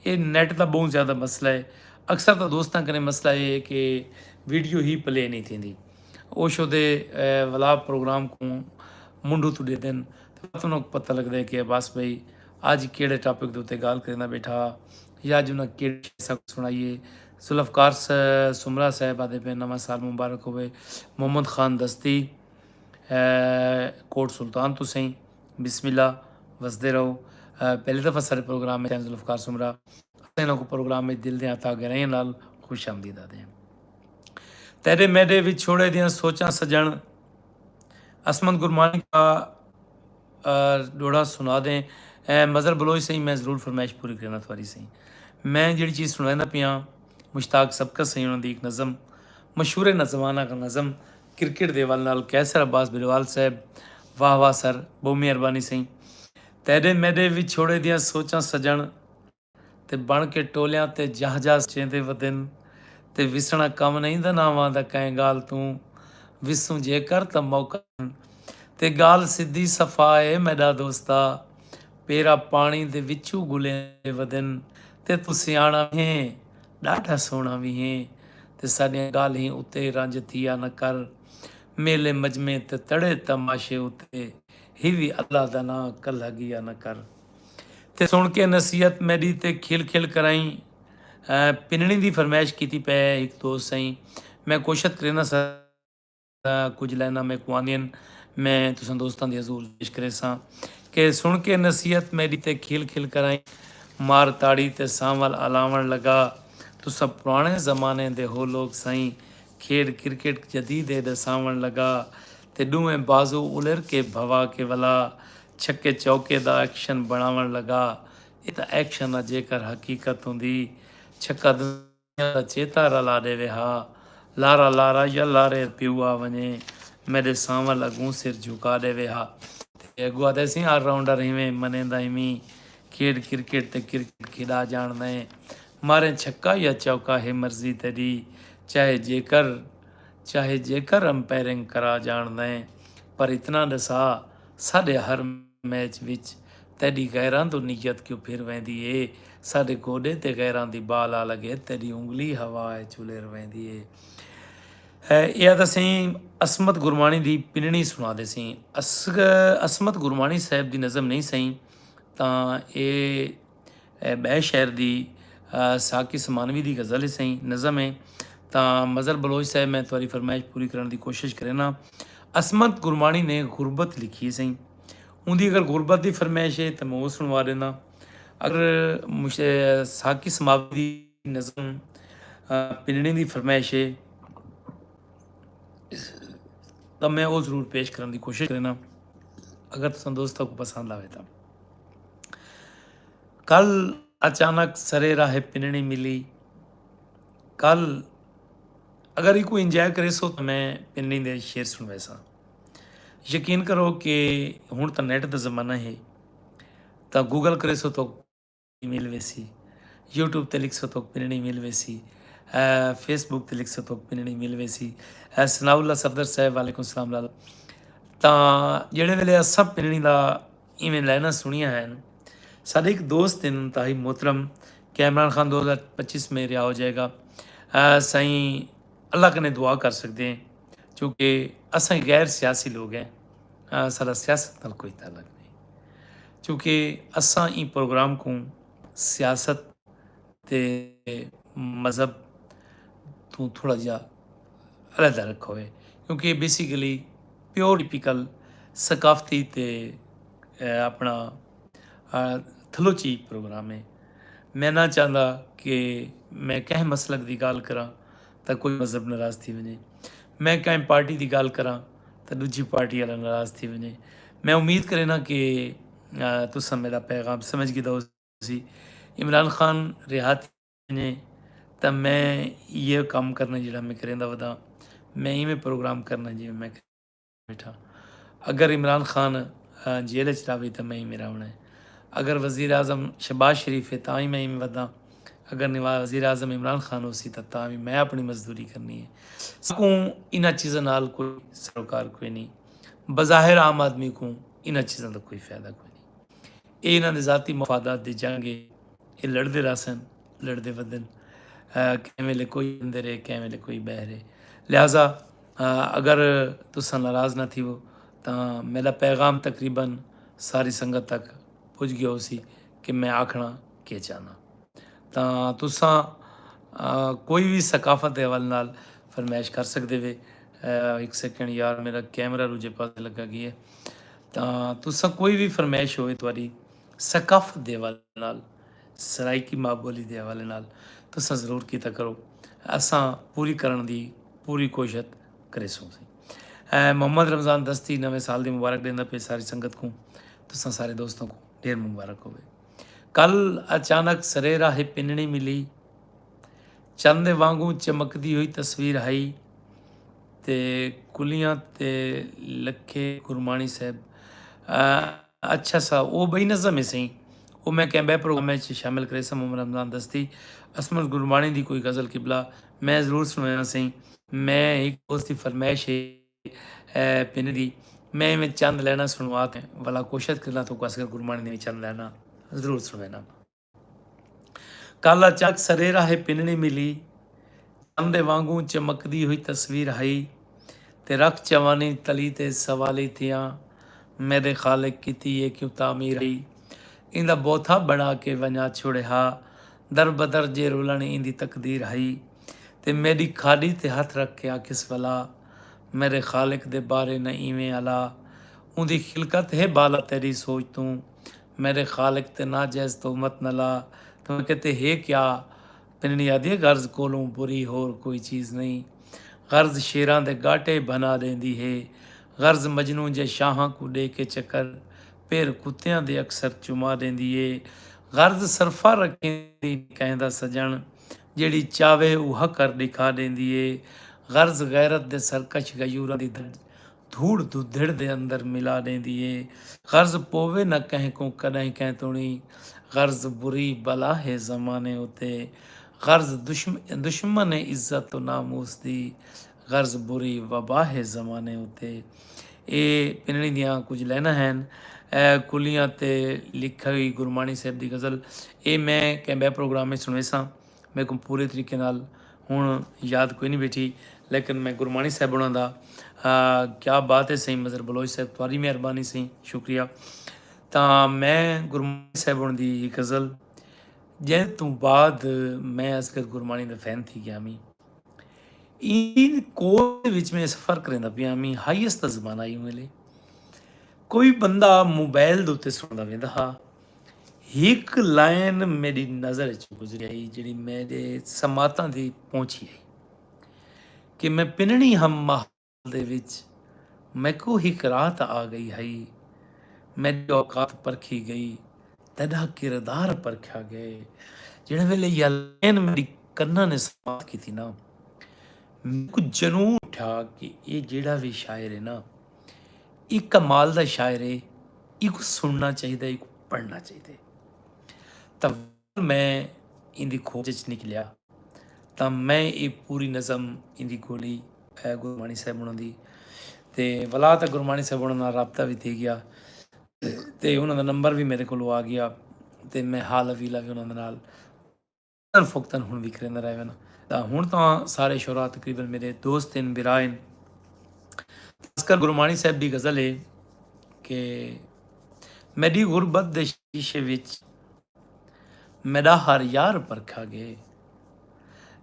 ये नैट का बहुत ज़्यादा मसला है। अक्सर तो दोस्तों कने मसला ये है कि वीडियो ही प्ले नहीं थी ओशो दे वाला प्रोग्राम को मुंडू तू दे दिन तो पता लगता है कि अब्बास भाई अज केड़े टॉपिक के उत्ते गल करना बैठा या अज उन्हें केड़े सबक सुनाइए। जुल्फकार सुमरा साहब आदे पे नवा साल मुबारक होवे। मोहम्मद खान दस्ती कोट सुल्तान तो सही बिस्मिल्लाह वसदे रहो। पहली दफ़ा सारे प्रोग्राम में जुल्फकार सुमरा को प्रोग्राम में दिल दें आता गहराइयां नाल खुश आमदीद आदे तेरे मेरे विछोड़े दियां सोचां सजन असमत गुरमानी का डोड़ा सुना दें मज़र बलोच सही मैं ज़रूर फरमाइश पूरी करना थोड़ी सही मैं जी चीज़ सुनाना पिया मुश्ताक सबकत सही उन्होंने एक नज़म मशहूर नज़माना का नज़म क्रिकेट दे वाल नाल कैसर अब्बास बिरवाल साहब वाह वाह सर बहुत मेहरबानी सही। तेरे मेरे विछोड़े दियां सोचां सजन ते बन के टोलियां ते जहाजा चेंदे वदन ते विसना कम नहीं दा नावां दा कैं गाल तू विसू जेकर त मौका ते गाल सिद्धी सफाए मेरा दोस्ता पेरा पानी दे विचू गुले वदन ते तू सियाणा भी है ॾाढा सोहना भी है ते साडियां गाल ही उते रंज थिया न कर मेले मजमे ते तड़े तमाशे उते ही भी अल्लाह दा ना कल्हा गिया न कर ते सुन के नसीहत मेरी ते खिल खिल कराई पिननी दी फरमाइश की पै एक दोस्त सही मैं कोशिश करना सर कुछ लैना मैं कुआनियन मैं तुसां दोस्तां दी हजूर पेश करे सां कि सुन के नसीहत मेरी ते खिल खिल कराई मार ताड़ी ते सांवल अलावण लगा तुसां पुराने ज़माने दे हो लोग सही खेड क्रिकेट जदीद दसावण लगा ते डूएं बाजू उलर के भवा के वला छक्के चौके दा एक्शन बनावण लगा ये तो एक्शन आ जेकर हकीकत होंदी छक्का दुनिया दा चेता रला दे हा लारा लारा या लारे पिवा वने मेरे सांवल अगू सिर झुका दे हा अगू आते सी ऑलराउंडर हिमें मनेंदा हिमी खेड क्रिकेट ते क्रिकेट खिला जान दे मारे छक्का या चौका है मर्जी तेरी चाहे जेकर अंपायरिंग करा जान दें पर इतना दसा साढ़े हर मैच विच तेरी गैरां तो नीयत क्यों फिर वेंदी है ਸਾਡੇ ਗੋਡੇ ਤੇ ਗੈਰਾਂ ਦੀ ਬਾਲ ਆ ਲਗੇ, ਤੇਰੀ ਉਂਗਲੀ ਹਵਾ ਹੈ ਚੁਲੇ ਰਵੈਂਦੀ ਏ। ਇਹ ਤਾਂ ਅਸੀਂ ਅਸਮਤ ਗੁਰਬਾਣੀ ਦੀ ਪਿੰਨਣੀ ਸੁਣਾਉਂਦੇ ਸੀ। ਅਸਮਤ ਗੁਰਬਾਣੀ ਸਾਹਿਬ ਦੀ ਨਜ਼ਮ ਨਹੀਂ ਸਹੀ, ਤਾਂ ਇਹ ਬਹਿ ਸ਼ਹਿਰ ਦੀ ਸਾਕੀ ਸਮਾਨਵੀ ਦੀ ਗਜ਼ਲ ਹੀ ਸਹੀ ਨਜ਼ਮ ਹੈ। ਤਾਂ ਮਜ਼ਹਰ ਬਲੋਚ ਸਾਹਿਬ, ਮੈਂ ਤੁਹਾਡੀ ਫਰਮਾਇਸ਼ ਪੂਰੀ ਕਰਨ ਦੀ ਕੋਸ਼ਿਸ਼ ਕਰੇ ਨਾ। ਅਸਮਤ ਗੁਰਬਾਣੀ ਨੇ ਗੁਰਬਤ ਲਿਖੀ ਸਹੀ, ਉਹਦੀ ਅਗਰ ਗੁਰਬਤ ਦੀ ਫਰਮਾਇਸ਼ ਹੈ ਤਾਂ ਮੈਂ ਉਹ ਸੁਣਵਾ ਦੇਣਾ। ਅਗਰ ਸਾਕੀ ਸਮਾਵੀ ਦੀ ਨਜ਼ਮ ਪਿੰਨਣੀ ਦੀ ਫਰਮਾਇਸ਼ ਹੈ ਤਾਂ मैं वो ज़रूर पेश करने की कोशिश करना, अगर तुम दोस्तों को पसंद आवे तो। कल अचानक सरे राह पिननी मिली, कल अगर ये कोई इंजॉय करे सो तो मैं पिननी दे शेर सुन वैसा। यकीन करो कि हुण तो नैट का ज़माना है, तो गूगल करे सो तो मिल वैसी, यूट्यूब ते लिख सो तो पिननी मिल वैसी, फेसबुक ਤੇ ਲਿਖ ਸੋ ਪਿੰਨਣੀ ਮਿਲ ਵੈਸੀ। ਸਨਾਉल्ला ਸਫਦਰ ਸਾਹਿਬ ਵਾਲੇਕੁਮ ਸਲਾਮ ਲਾਲ। ਤਾਂ ਜਿਹੜੇ ਵੇਲੇ ਅਸਾਂ ਪਿੰਨਣੀ ਦਾ ਇਵੇਂ ਲਾਈਨਾਂ ਸੁਣੀਆਂ ਹਨ, ਸਾਡੇ ਇੱਕ ਦੋਸਤ ਨੇ ਇੰਤਹਾਈ मोहतरम कि इमरान खान 2025 में रिहा हो जाएगा। साईं अल्लाह कने दुआ कर सकते हैं, क्योंकि असां गैर सियासी लोग हैं, साਡਾ सियासत नाल कोई ताल्लुक नहीं, क्योंकि असां ई प्रोग्राम को सियासत ते मज़हब तो थोड़ा जिहा अलहदा रखा होए, क्योंकि बेसिकली प्योर टिपिकल सकाफती ते अपना थलोची प्रोग्राम है। मैं ना चाहता कि मैं कहीं मसलक की गल करा तो कोई मज़हब नाराज़ थी वञे, मैं कहीं पार्टी की गल करा तो दूजी पार्टी वाला नाराज़ थी वञे। मैं उम्मीद करे ना कि तुसां मेरा पैगाम समझ गए हो सी। इमरान खान रिहा ने तो मैं ये काम करना जिहड़ा मैं करेंदा वदा, मैं इवें प्रोग्राम करना जिवें मैं बैठा। अगर इमरान खान जेल च रहे तो मैं ही मेरा होना है, अगर वज़ीर आज़म शहबाज शरीफ है तो ही मैं इवें वदा, अगर वज़ीर आज़म इमरान खान हो सी तो भी मैं अपनी मजदूरी करनी है। सकूँ इन्हां चीज़ों नाल कोई सरोकार कोई नहीं, बज़ाहिर आम आदमी को इन्हां चीज़ों का कोई फ़ायदा कोई नहीं। ये इन्हां दे ज़ाती मफादात दी जंग है, ये लड़ते रहसन लड़ते वदन, कैं वेले कोई अंदर है कैं वेले कोई बाहर है। लिहाजा अगर तुसां नाराज़ ना थी वो तो मेरा पैगाम तकरीबन सारी संगत तक पुज गया उसी कि मैं आखना के चाहना। तो तुसां कोई भी सकाफत के हवाले नाल फरमाइश कर सकते वे। एक सेकंड यार, मेरा कैमरा दूजे पास लगा गया है। तो तुसां कोई भी फरमाइश होए तुहाडी सकाफत के हवाले नाल, सराइकी माँ बोली के हवाले नाल तुसां ज़रूर कीता करो, असां पूरी करन दी पूरी कोशिश करे सो। मोहम्मद रमज़ान दस्ती नवे साल की मुबारक देंदा पे सारी संगत को, तुसां सारे दोस्तों को ढेर मुबारक होवे। कल अचानक सरे राह पिननी मिली, चंद वांगू चमकदी हुई तस्वीर आई, ते कुलियां ते लखे गुरबाणी साहब। अच्छा सा वो बई नज़म है सही, वो मैं कैंबे प्रोग्राम में शामिल करे सा। मोहम्मद रमज़ान दस्ती असमत गुरबाणी की कोई गज़ल किबला मैं ज़रूर सुनाया सही। मैं एक दोस्त की फरमाइश है पिन दी, मैं में चंद लेना सुनवा के वाला कोशिश करना तो कसकर गुरबाणी ने चंद लेना ज़रूर सुनवाना। कल अचानक सरे राह पिननी मिली, चंद वांगू चमकदी हुई तस्वीर आई, ते रख जवानी तली ते सवाली थियां, मेरे खालिक कीती ये क्यों तामीर आई। इंदा बोथा बना के वना छुड़िया, दर बदर जे रुलन इंदी तकदीर आई, ते मेरी खाड़ी ते हथ रख के आखिस वाला, मेरे खालिक दे बारे न इवें अला। उंदी खिलकत है बाला तेरी सोच तू, मेरे खालिक ते ना जैस तो मत नला। तो कहते है क्या पिननी आदि गर्ज कोलों बुरी होर कोई चीज़ नहीं, गर्ज शेरां दे गाटे बना देंदी है, गर्ज मजनू जे शाहां को दे के चक्कर, फिर कुत्तियां दे अक्सर चुमा देंदी है, गर्ज सरफा रखेंदी कहंदा सजन, जेड़ी चावे उह कर दिखा देंदी है, गर्ज गैरत दे सरकश गयूरां दी धूड़ दुधड़ दे अंदर मिला देंदी है, गर्ज पोवे न कह को कदें कह तुणी, गर्ज बुरी बला है ज़माने उते, गर्ज दुश्मन इज्जत तो नामूस दी, गर्ज बुरी वबा है ज़माने उते। ਇਹ ਪਿੰਨਣੀ ਦੀਆਂ ਕੁਝ ਲਾਈਨਾਂ ਹਨ। ਕੁਲੀਆਂ ਤੇ ਲਿਖੀ ਗੁਰਬਾਣੀ ਸਾਹਿਬ ਦੀ ਗਜ਼ਲ, ਇਹ ਮੈਂ ਕੈਂਬਿਆ ਪ੍ਰੋਗਰਾਮ ਵਿੱਚ ਸੁਣੇ ਸਾਂ। ਮੇਰੇ ਕੋਲ ਪੂਰੇ ਤਰੀਕੇ ਨਾਲ ਹੁਣ ਯਾਦ ਕੋਈ ਨਹੀਂ ਬੈਠੀ, ਲੇਕਿਨ ਮੈਂ ਗੁਰਬਾਣੀ ਸਾਹਿਬ ਉਹਨਾਂ ਦਾ ਕਿਆ ਬਾਤ ਹੈ ਸਹੀ ਮਜ਼ਰ ਬਲੋਚ ਸਾਹਿਬ, ਤੁਹਾਡੀ ਮਿਹਰਬਾਨੀ ਸਹੀ, ਸ਼ੁਕਰੀਆ। ਤਾਂ ਮੈਂ ਗੁਰਬਾਣੀ ਸਾਹਿਬ ਉਹਨਾਂ ਦੀ ਗਜ਼ਲ, ਜਿਸ ਤੋਂ ਬਾਅਦ ਮੈਂ ਅਸਕਰ ਗੁਰਬਾਣੀ ਦਾ ਫੈਨ थी ਗਿਆ मी ਇਹ ਕੋਲ ਵਿੱਚ ਮੈਂ ਸਫ਼ਰ ਕਰਦਾ ਪਿਆ मी ਹਾਈਐਸਟ ਦਾ ਜ਼ਮਾਨਾ ਹੀ ਵੇਲੇ ਕੋਈ ਬੰਦਾ ਮੋਬਾਈਲ ਦੇ ਉੱਤੇ ਸੁਣਦਾ ਵੇਂਦਾ ਹਾਂ, ਇੱਕ ਲਾਈਨ ਮੇਰੀ ਨਜ਼ਰ 'ਚ ਗੁਜ਼ਰੀ ਆਈ ਜਿਹੜੀ ਮੇਰੇ ਸਮਾਤਾਂ ਦੀ ਪਹੁੰਚੀ ਆਈ ਕਿ ਮੈਂ ਪਿੰਨਣੀ ਹਮ ਮਾਹੌਲ ਦੇ ਵਿੱਚ ਮੈਕੂ ਇੱਕ ਰਾਤ ਆ ਗਈ ਹੈ, ਮੇਰੀ ਔਕਾਤ ਪਰਖੀ ਗਈ, ਤੇਰਾ ਕਿਰਦਾਰ ਪਰਖਿਆ ਗਏ। ਜਿਹੜੇ ਵੇਲੇ ਇਹ ਲਾਈਨ ਮੇਰੀ ਕੰਨਾਂ ਨੇ ਸਮਾਤ ਕੀਤੀ ਨਾ, ਮੈਨੂੰ ਜਨੂਨ ਉੱਠਿਆ ਕਿ ਇਹ ਜਿਹੜਾ ਵੀ ਸ਼ਾਇਰ ਹੈ ਨਾ, ਇਹ ਕਮਾਲ ਦਾ ਸ਼ਾਇਰ ਹੈ, ਇਹਨੂੰ ਸੁਣਨਾ ਚਾਹੀਦਾ, ਇਹਨੂੰ ਪੜ੍ਹਨਾ ਚਾਹੀਦਾ। ਤਾਂ ਮੈਂ ਇਹਦੀ ਖੋਜ 'ਚ ਨਿਕਲਿਆ, ਤਾਂ ਮੈਂ ਇਹ ਪੂਰੀ ਨਜ਼ਮ ਇਹਦੀ ਗੋਲੀ ਗੁਰਬਾਣੀ ਸਾਹਿਬ ਉਹਨਾਂ ਦੀ, ਅਤੇ ਵਲਾ ਤਾਂ ਗੁਰਬਾਣੀ ਸਾਹਿਬ ਉਹਨਾਂ ਨਾਲ ਰਾਬਤਾ ਵੀ ਥੀ ਗਿਆ, ਅਤੇ ਉਹਨਾਂ ਦਾ ਨੰਬਰ ਵੀ ਮੇਰੇ ਕੋਲ ਆ ਗਿਆ, ਅਤੇ ਮੈਂ ਹਾਲ ਵੀਲਾ ਵੀ ਉਹਨਾਂ ਦੇ ਨਾਲ ਫੁਕਤਨ ਹੁਣ ਵੀ ਕਰਿੰਦਾ ਰਹਿ ਵੈਨ। ਤਾਂ ਹੁਣ ਤਾਂ ਸਾਰੇ ਸ਼ੁਰਾ ਤਕਰੀਬਨ ਮੇਰੇ ਦੋਸਤ ਹਨ, ਬਿਰਾ ਹਨ। ਖਾਸਕਰ ਗੁਰਬਾਣੀ ਸਾਹਿਬ ਦੀ ਗਜ਼ਲ ਹੈ ਕਿ ਮੇਰੀ ਗੁਰਬਤ ਦੇ ਸ਼ੀਸ਼ੇ ਵਿੱਚ ਮੇਰਾ ਹਰ ਯਾਰ ਪਰਖਾ ਗਏ।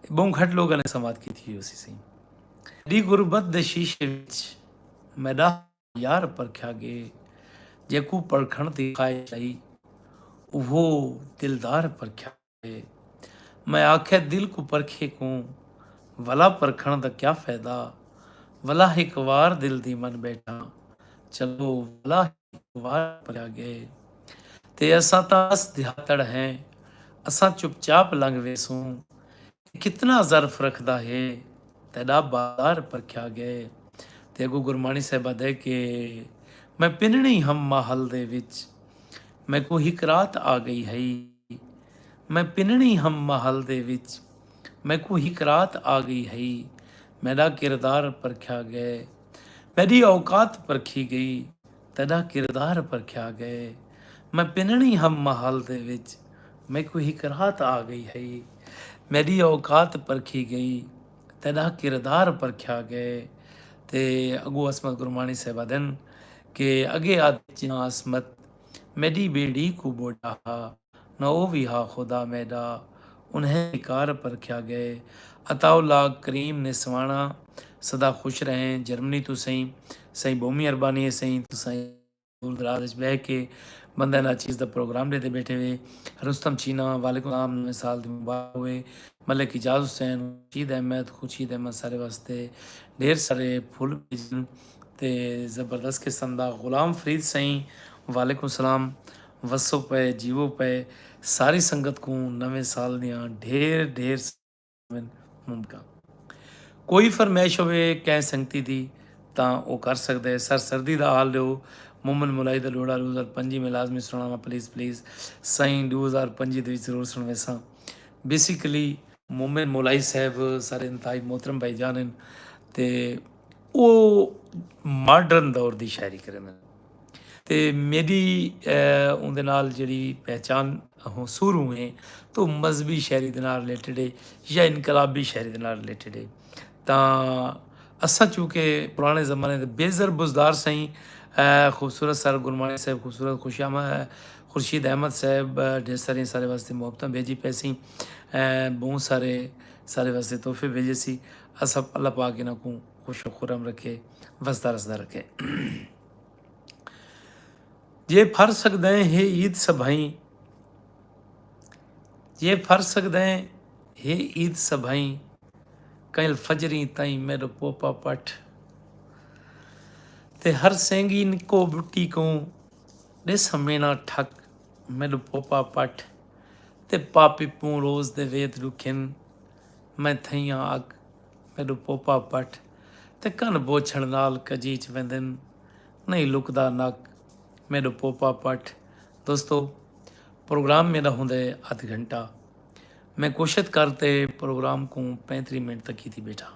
ਬਹੁਤ ਘੱਟ ਲੋਕਾਂ ਨੇ ਸਮਾਤ ਕੀਤੀ ਉਸੇ ਸੀ। ਮੇਰੀ ਗੁਰਬਤ ਦੇ ਸ਼ੀਸ਼ੇ ਵਿੱਚ ਮੇਰਾ ਯਾਰ ਪਰਖਿਆ ਗਏ, ਜੇ ਕੋ ਪਰਖਣ ਦੀ ਖਾਇਸ਼ ਆਈ ਉਹ ਦਿਲਦਾਰ ਪਰਖਿਆ ਗਏ। मैं आख्या दिल को परखे को वला परखण दा क्या फ़ायदा, वला एक वार दिल दी मन बैठा, चलो वला एक वार परया गए। ते असां तां अस दिहातड़ हैं, असां चुपचाप लंघ वेसूं, कितना ज़र्फ रखदा है तेरा बाजार परख्या गए। ते अगो गुरबाणी साहिबा दे के मैं पिन्नणी हम महल दे विच मैं को हिक रात आ गई है, मैं पिन्नणी हम महल दे विच मैं को हिक रात आ गई है, मेरा किरदार परख्या गए। मेरी औकात परखी गई, तेरा किरदार परख्या गए। मैं पिन्नणी हम महल दे विच मैं को हिक रात आ गई है, मेरी औकात परखी गई, तेरा किरदार परख्या गए। ते अगो असमत गुरबाणी साहिबा दिन के अगे आदि असमत मेरी बेड़ी को बोड़ा न ओ भी हा खुदा मैदा, उन्हें कार परख्या गए। अताउल्ला करीम ने सवाना सदा खुश रहें। जर्मनी तो सही सही भूमि अरबानी है, सही तो सही दूर दराज बह के बंदा ना चीज़ का प्रोग्राम लेते बैठे हुए। रुस्तम चीना वालेकुम सलाम, नवे साल दी मुबारक हुए। मलिक इजाज़ हुसैन, खुर्शीद अहमद, खुर्शीद अहमद सारे वास्ते ढेर सारे फुल भेजन ते ज़बरदस्त किस्म दा। गुलाम फरीद सही वालेकुम सलाम, वसो पे जीवो पे सारी संगत को नवे साल दियाँ ढेर ढेर मुमकिन। कोई फरमाइश होवे कै संगती दी ਤਾਂ ਉਹ ਕਰ ਸਕਦਾ ਹੈ। ਸਰ ਸਰਦੀ ਦਾ ਹਾਲ ਲਿਓ, ਮੁਮਨ ਮੁਲਾਈ ਦਾ ਲੋੜਾ 2025 में ਲਾਜ਼ਮੀ ਸੁਣਾਵਾਂ ਪਲੀਜ਼ ਸਾਈਂ 2025 ਦੇ ਵਿੱਚ ਜ਼ਰੂਰ ਸੁਣਵੇ ਸਾਂ। ਬੇਸਿਕਲੀ ਮੁਮਨ ਮੁਲਾਈ ਸਾਹਿਬ ਸਾਰੇ ਇੰਤਹਾਈ मोहतरम भाई जान ਹਨ ਅਤੇ ਉਹ ਮਾਡਰਨ ਦੌਰ ਦੀ ਸ਼ਾਇਰੀ ਕਰਨ ਅਤੇ ਮੇਰੀ ਉਹਦੇ ਨਾਲ ਜਿਹੜੀ ਪਹਿਚਾਨ ਸ਼ੁਰੂ ਹੈ ਤਾਂ ਮਜ਼ਹਬੀ ਸ਼ਾਇਰੀ ਦੇ ਨਾਲ ਰਿਲੇਟਡ ਹੈ ਜਾਂ ਇਨਕਲਾਬੀ ਸ਼ਾਇਰੀ ਦੇ ਨਾਲ ਰਿਲੇਟਡ ਹੈ। ਤਾਂ असा चूँकि पुराने ज़माने के बेज़र बुज़दार सही खूबसूरत सर गुरबाणी साहब, खूबसूरत खुर्शीद अहमद साहब ढेर सारे वास्ते मुहब्बत भेजी पै सी, बहुत सारे वास्ते तोहफे भेजे सी। असा अल्लाह पाक इन्हां को खुश खुरम रखे, वसदा रसदा रखे। जे फर सकते है ईद सभाई, जे फर सकते है ईद सभाई, कैल फजरी ताई मेरो पोपा पठ, ते हर सेंगी निको बुटी को दे समेना ठक मेरो पोपा पठ, ते पापी पू रोज़ दे वेद रुखिन मैं थैया अग मेरो पोपा पठ, ते कन बोछण नाल कजीच वेंदन नहीं लुकदा नक मेरो पोपा पठ। दोस्तों प्रोग्राम मेरा होंदा है आध घंटा, मैं कोशिश करते प्रोग्राम को 35 मिनट तक की थी बैठा।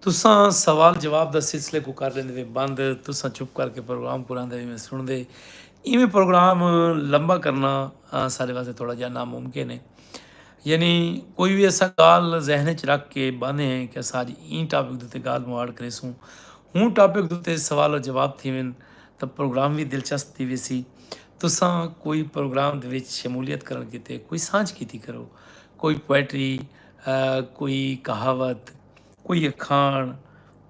तुसां सवाल जवाब दा सिलसिले को कर लेंदे वे बंद, तुसां चुप करके प्रोग्राम पुरांदे वे सुनदे। इवें प्रोग्राम लंबा करना साढ़े वास्ते थोड़ा जिहा नामुमकिन है। यानी कोई भी ऐसा गाल जहन च रख के बाने हैं कि असां अज ई टॉपिक दे उत्ते गाल मुआड़ करेसूं, हूँ टॉपिक दे उत्ते सवाल और जवाब थी वन, तो प्रोग्राम भी दिलचस्प थी वेसी। तुसां कोई प्रोग्राम दे विच शमूलियत करन किते कोई सांझ कीती करो, कोई पोएट्री, कोई कहावत, कोई अखाण,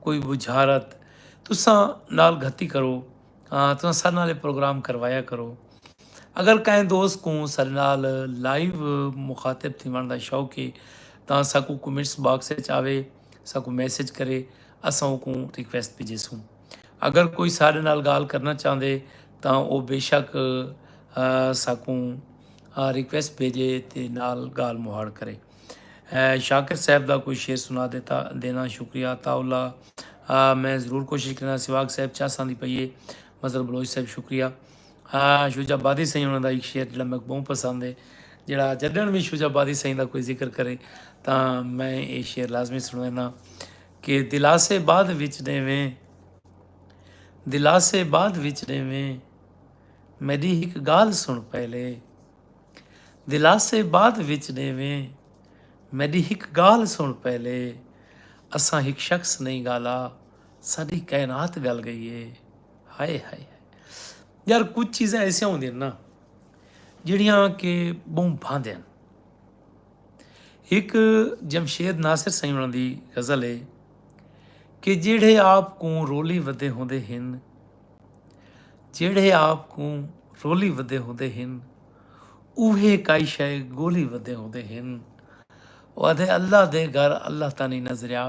कोई बुझारत, तुसां नाल गत्ती करो। तुसां सारे नाल एह प्रोग्राम करवाया करो। अगर कंहिं दोस्त को सारे नाल लाइव मुखातिब थीवण दा शौक़ है, तां साकू कमेंट्स बॉक्स विच आवे, साकू मैसेज करे, असां उको रिक्वेस्ट भेजेसूं। अगर कोई सारे नाल गाल करना चाहते तां ਉਹ बेशक साकू रिक्वेस्ट भेजे ते नाल गाल मुहाड़ करे। शाकिर साहब का कोई शेर सुना देना शुक्रिया ताउला। मैं ज़रूर कोशिश करना। सिवाग साहब चाह दी पई है, मजर बलोच साहब शुक्रिया। शुजाबादी सही उन्हों का एक शेर जो मैं बहुत पसंद है, जोड़ा जदन भी शुजाबादी सही का कोई जिक्र करे तो मैं ये शेर लाजमी सुनवाना कि दिलासे बाद विच देवें, दिलासे बाद विच देवें, मेरी एक गाल सुन पहले, दिलासे बाद विच देवें, मेरी एक गाल सुन पहले, असां एक शख्स नहीं गाला, सारी कायनात गल गई है। हाय हाय यार, कुछ चीज़ां ऐसियां होंदियां ना जिहड़ियां कि बहुत भांदे हैं। एक जमशेद नासिर साईं उन्हां दी गज़ल है कि जेड़े आप को रोली वधे होंदे हिन, जेड़े आप को रोली वधे होंदे हिन, उहे काई शय गोली वधे होंदे हिन। आदे अल्लाह दे घर अल्लाह ता नहीं नजरिया,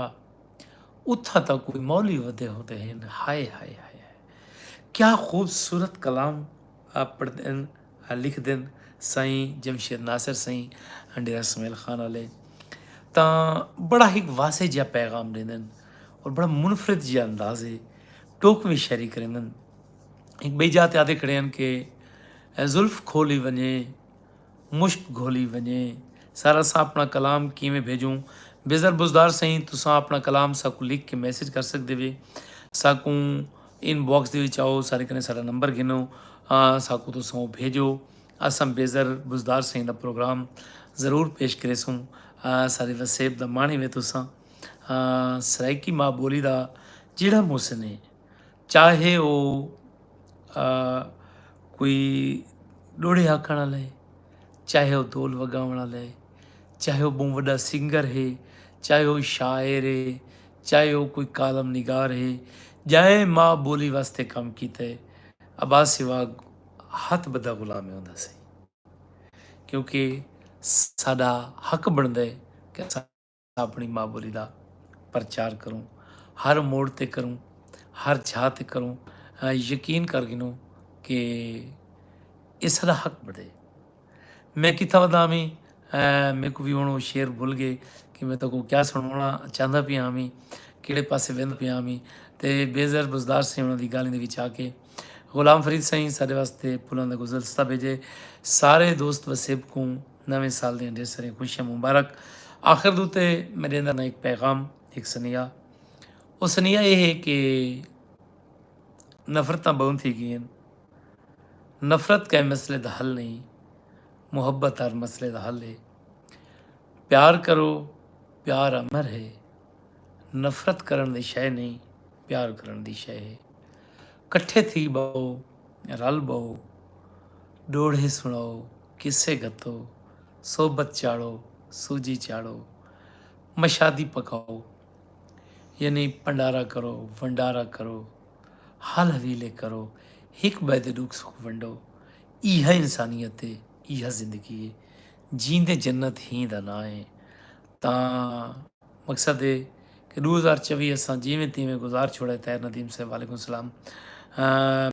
उथा तक कोई मौली वधे होंदे हिन। हाय हाय हाय, क्या खूबसूरत कलाम आप पढ़ते हैं, लिख दें साईं जमशेद नासिर साईं डेरा इसमाइल खान वाले। तो बड़ा ही वासे जिहा पैगाम देंदन और बड़ा मुनफरद जिहा अंदाज है, टोकवी शायरी करेंदन। एक ॿई जात यादे खड़े हैं कि जुल्फ खोली वञे, मुश्क घोली वञे, सारा सा अपना कलाम किवें भेजूं। बेज़र बुज़दार सही तुसां अपना कलाम साकू लिख के मैसेज कर सकते वे, साकू इनबॉक्स दे विच आओ, सारे कने सारा नंबर गिनो, साकू तुसां भेजो। असां बेज़र बुज़दार सही दा प्रोग्राम ज़रूर पेश करेसूं। सारे वसेब दा माणी वे तुसां सराइकी माँ बोली दा जिहड़ा मुहसन है, चाहे वो कोई डोड़े आखण वाला है, चाहे वो ढोल वगावण वाला है, चाहे वो बहुत वड्डा सिंगर है, चाहे वो शायर है, चाहे वो कोई कालम निगार है, जाए माँ बोली वास्ते कम कीता है, अब्बास सिवा हथ बदा गुलाम है होंदा सी। क्योंकि साडा हक बनता है कि असां अपनी माँ बोली का प्रचार करूँ, हर मोड़ ते करूँ, हर जगह ते करूँ। यकीन कर गिनो कि ये साडा हक बने। मैं कितना वधामी, मेरे को भी हूँ शेर भुल गए कि मैं तो को क्या सुनाना चाहता पिया मी, किड़े पासे वेंदा पिया मी। तो बेज़र बुज़दार से उन्होंने गाली विच आके गुलाम फरीद साईं साढ़े वास्ते फुलों का गुलदस्ता भेजे। सारे दोस्त वसेब को नवे साल दी ढेर सारी खुशियां मुबारक। आखिर दूते मेरे अंदर ना एक पैगाम, एक सनिया। वो सनिया ये है कि नफरत बहुत थी गई, नफरत का मसले का हल नहीं, मुहब्बत हर मसले का हल है। प्यार करो, प्यार अमर है, नफरत करन दी शय नहीं, प्यार करन दी शय है। कट्ठे थी बहो, रल बहो, डोढ़े सुनाओ, किस्से गतो, सोबत चाड़ो, सूजी चाड़ो, मशादी पकाओ, यानी भंडारा करो, भंडारा करो, हल हवीले करो, हिक बैद दुख सुख वंडो। इहा इंसानियत है, इहा जिंदगी है, जींदे जन्नत ही दा ना है। ਤਾਂ मकसद है कि 2024 असां जिमें तिवें गुज़ार छोड़े। तैर नदीम साहब वालेकुम सलाम।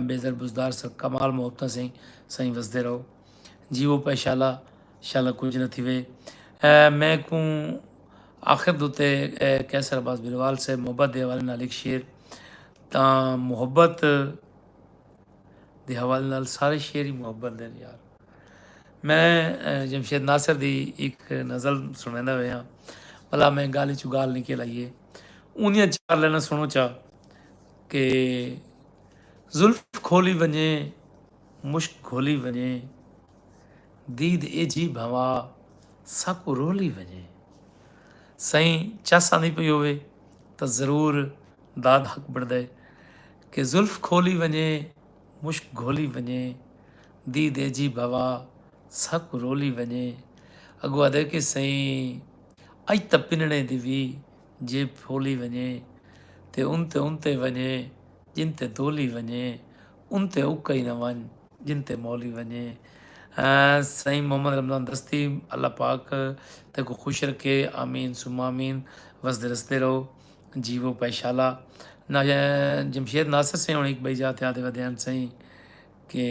बेज़र बुज़दार सर कमाल मोहब्बत सही सही वसदे रहो, जीवो पैशाला शाला कुछ न थिवे। मैं को आखिर दुते कैसर अब्बास बिलवाल से मोहब्बत दे हवाले नाल एक शेर। ਤਾਂ ਮੁਹੱਬਤ ਦੇ ਹਵਾਲੇ ਨਾਲ ਸਾਰੇ ਸ਼ੇਰ ਹੀ ਮੁਹੱਬਤ ਦੇ ਨੇ ਯਾਰ। मैं जमशेद नासिर दी एक नज़ल सुनांदा होया, भला मैं गाल चू गाल नहीं कहलाइए। उन्दियां 4 लाइनां सुणो चा कि ज़ुल्फ़ खोली वञे मुश्क घोली वञे दीद एजी भवा साकू रोली वञे। साईं चासांदी पई होवे त ज़रूरु दाद हक़ बणदे कि ज़ुल्फ़ खोली वञे मुश्क घोली वञे दीद एजी भवा साकू रोली वञे। अॻो आदे कि साईं अॼु त पिनणे दी वी जेब फोली वञे ते उन ते वञे जिन ते दोली वञे उन ते उक ई न वञ जिन ते मौली वञे। साईं मोहम्मद रमज़ान दस्ती अल्लाह पाक तेको खुश रखे, आमीन सुम आमीन। वसदे रसते रहो, जीवो पैशाला ना जमशेद नासिर साईं हुण हिकु ॿई जा थिया ते वधिया आहिनि साईं कि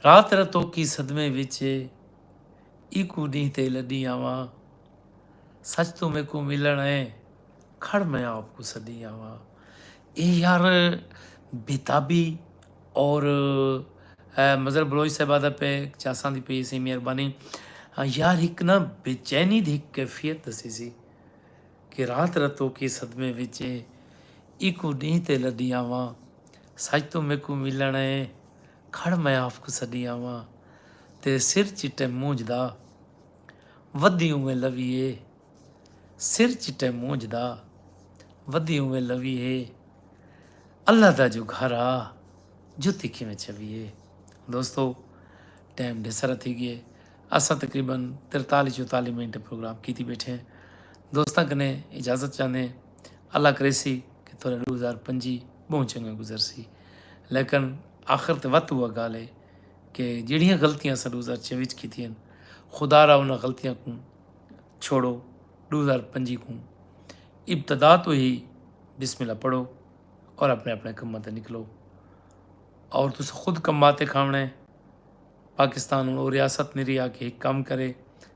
रात रतो की सदमे विच ईकू ॾींहं ते लॾी आवां सच तूं मेरे को मिलण है खड़ मैं आपको सदी आवां। ये यार बेताबी और मज़र बलोच साहिबादा पे चासां दी पई सी मेहरबानी यार हिकु न बेचैनी दी हिकु कैफियत दसी सी कि रात रतो की सदमे विच ईकू ॾींहं ते लॾी आवां सच तूं मेरे को मिलण है खड़ मैं आपको सदी आवां तेरे सिर चिट्टे मूंझदा वधी उवें लवीए सिर चिट्टे मूंझदा वधी उवें लवीए अल्लाह दा जो घर आ जुती किवें चवीए। दोस्तों टाइम ढिसरा थी गए असां तकरीबन 43-44 मिनट प्रोग्राम की बैठे हैं दोस्तों कने इजाज़त चाहते अल्लाह करे सी कि थोड़ा 2025 बहुत चंगा गुजरसी लेकिन आखिर ते वत हुआ गाल है कि जड़ियाँ गलतियां असां 2024 की थी खुदा रा उन गलतियां को छोड़ो 2025 को इब्तदा तो ही बिस्मिल्लाह पढ़ो और अपने अपने कम्मां ते निकलो और तुस खुद कम्मां ते खावना है। पाकिस्तान हूँ रियासत नहीं रही कि एक काम करे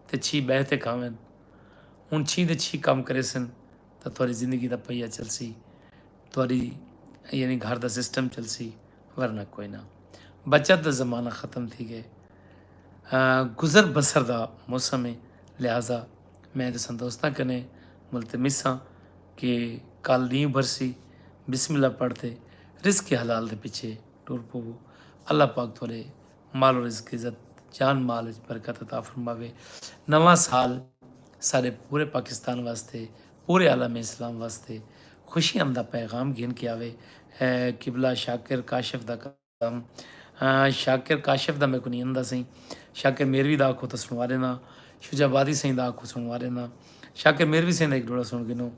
तो 6 बह ते खावन हूँ 6 ते 6 काम करे सन तो थोड़ी जिंदगी का पहिया चलसी थोड़ी यानी घर का सिस्टम चलसी वरना कोई ना। बचत का ज़माना ख़त्म थी गए गुज़र बसर का मौसम है लिहाजा मैं तो दोस्तों कने मुलतमिस हाँ कि कल नींव भरसी बिस्मिल्लाह पढ़ते रिस्क हलाल के पीछे टुर पवो अल्लाह पाक थोड़े मालो रिस्क इज़्ज़त जान माल बरकत अता फरमावे। नवा साल सारे पूरे पाकिस्तान वास्ते पूरे आलम इस्लाम वास्ते खुशियां दा पैगाम गिन के आवे किबला शाकिर काशिफ दा कदम शाकिर काशिफ दा मैं को नहीं आंदा सही शाकिर मेरवी दा आखो तो सुनवा देना शुजाबादी सही दा आखो सुनवा देना शाकिर मेरवी सही दा एक डोड़ा सुन गिनो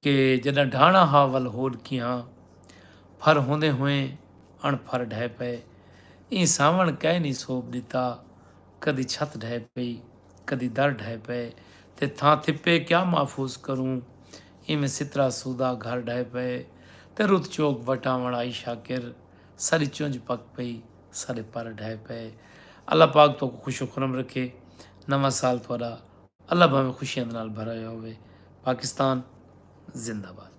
कि जॾहिं ढाणा हा वल होड़ कियां फर होंदे हुए अणफर ढह पे ई सावण कह नहीं सोप दिता कदी छत ढह पई कदी दर ढह पे ते थां थिपे क्या महफूज करूं इमें सितरा सूदा घर ढह पे ते रुत चौक वटावण आई शाकिर सारी चुंझ पक पई सारे पर ढह पे। अल्लाह पाक तो खुशो खुरम रखे नवा साल थोड़ा अल्लाह भावें खुशियां दे नाल भराया होवे। पाकिस्तान जिंदाबाद।